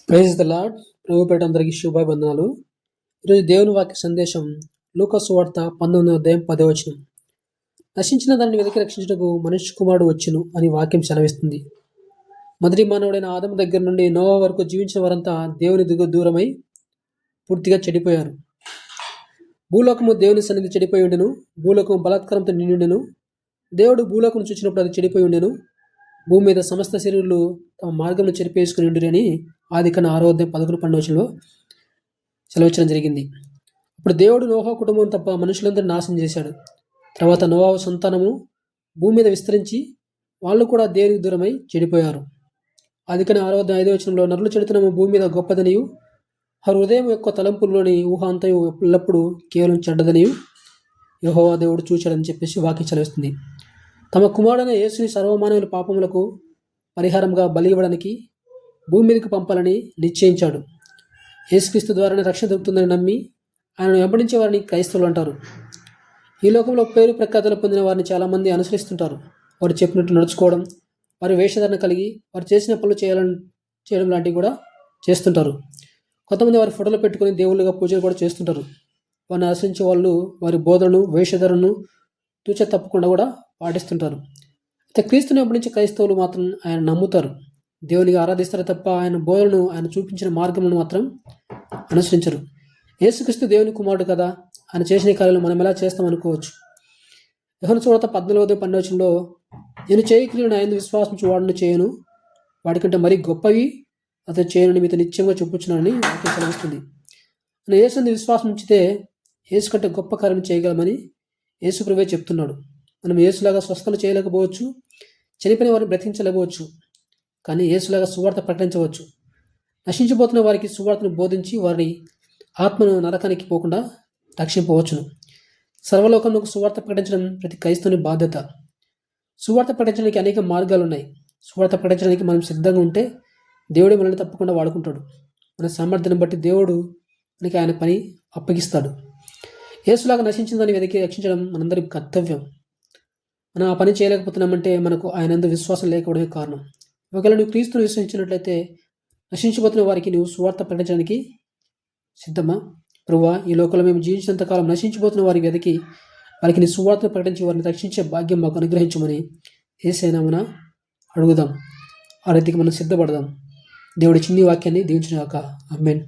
Praise the lord. ప్రభుపేట అందరికీ శుభాభివందనాలు. ఈరోజు దేవుని వాక్య సందేశం లూకా సువార్త 19:10. నశించిన దాన్ని వెతికి రక్షించుటకు మనుష్య కుమారుడు వచ్చును అని వాక్యం సెలవిస్తుంది. మొదటి మానవుడైన ఆదము దగ్గర నుండి నోవా వరకు జీవించిన వారంతా దేవుని దూరమై పూర్తిగా చెడిపోయారు. భూలోకము దేవుని సన్నిధి చెడిపోయి ఉండెను. భూలోకము బలాత్కారంతో నిండి ఉండెను. దేవుడు భూలోకం చూసినప్పుడు అది చెడిపోయి ఉండెను. భూమి మీద సమస్త శరీరులు తమ మార్గంలో చెరిపేసుకుని ఉండిరి అని ఆదికాండం 6:11-12 సెలవించడం జరిగింది. అప్పుడు దేవుడు నోహా కుటుంబం తప్ప మనుషులందరూ నాశనం చేశాడు. తర్వాత నోవా సంతానము భూమి మీద విస్తరించి వాళ్ళు కూడా దేవునికి దూరమై చెడిపోయారు. ఆదికాండం 6:5 నరులు చెడుతనము భూమి మీద గొప్పదనియు హృదయం యొక్క తలంపుల్లోని ఊహ అంతయు ఎల్లప్పుడూ కేవలం చెడ్డదనియు యెహోవా దేవుడు చూచాడని చెప్పేసి వాక్యం సెలవిస్తుంది. తమ కుమారుడైన యేసుని సర్వమానవుల పాపములకు పరిహారంగా బలి ఇవ్వడానికి భూమి మీదకి పంపాలని నిశ్చయించాడు. యేసుక్రీస్తు ద్వారానే రక్షణ దొరుకుతుందని నమ్మి ఆయనను వెంబడించే వారిని క్రైస్తవులు అంటారు. ఈ లోకంలో పేరు ప్రఖ్యాతలు పొందిన వారిని చాలామంది అనుసరిస్తుంటారు. వారు చెప్పినట్టు నడుచుకోవడం, వారి వేషధారణ కలిగి వారు చేసిన పనులు చేయడం లాంటివి కూడా చేస్తుంటారు. కొంతమంది వారి ఫోటోలు పెట్టుకుని దేవుళ్ళుగా పూజలు కూడా చేస్తుంటారు. వారిని అనుసరించే వాళ్ళు వారి బోధనను వేషధారణను తూచ తప్పకుండా కూడా పాటిస్తుంటారు. అయితే క్రీస్తుని వెంబడించే క్రైస్తవులు మాత్రం ఆయన నమ్ముతారు, దేవునిగా ఆరాధిస్తారు తప్ప ఆయన బోధనను, ఆయన చూపించిన మార్గములను మాత్రం అనుసరించరు. యేసుక్రీస్తు దేవుని కుమారుడు కదా, ఆయన చేసిన కార్యాలు మనం ఎలా చేస్తాం అనుకోవచ్చు. యోహాను సువార్త 14:12 నేను చేయ క్రియలను ఆయన విశ్వాసం వాడిని చేయను, వాడికంటే మరీ గొప్పవి అతను చేయనని మీతో నిత్యంగా చెప్పుచున్నానని వాక్యం సెలవిస్తుంది. మనం యేసుని విశ్వాసం ఉంచితే యేసు కంటే గొప్ప కార్యం చేయగలమని యేసు ప్రభువే చెప్తున్నాడు. మనం యేసులాగా స్వస్థలు చేయలేకపోవచ్చు, చనిపోయిన వారిని బ్రతికించలేకపోవచ్చు, కానీ యేసులాగా సువార్త ప్రకటించవచ్చు. నశించిపోతున్న వారికి సువార్తను బోధించి వారి ఆత్మను నరకానికి పోకుండా రక్షింపవచ్చును. సర్వలోకంలో సువార్త ప్రకటించడం ప్రతి క్రైస్తవుని బాధ్యత. సువార్త ప్రకటించడానికి అనేక మార్గాలు ఉన్నాయి. సువార్త ప్రకటించడానికి మనం సిద్ధంగా ఉంటే దేవుడే మనల్ని తప్పకుండా వాడుకుంటాడు. మన సామర్థ్యాన్ని బట్టి దేవుడు మనకి ఆయన పని అప్పగిస్తాడు. యేసులాగా నశించిన దాన్ని వెతికి రక్షించడం మనందరి కర్తవ్యం. మనం ఆ పని చేయలేకపోతున్నామంటే మనకు ఆయనందు విశ్వాసం లేకపోవడమే కారణం. ఒకవేళ నువ్వు క్రీస్తును విశ్వసించినట్లయితే నశించిపోతున్న వారికి నువ్వు సువార్త ప్రకటించడానికి సిద్ధమా? ప్రభువా, ఈ లోకంలో మేము జీవించినంతకాలం నశించిపోతున్న వారికి వెతికి వారికి నీ సువార్తను ప్రకటించి వారిని రక్షించే భాగ్యం మాకు అనుగ్రహించమని యేసయ్యనామమున అడుగుదాం. ఆ రీతికి మనం సిద్ధపడదాం. దేవుడి చిన్ని వాక్యాన్ని దీవించుగాక. ఆమేన్.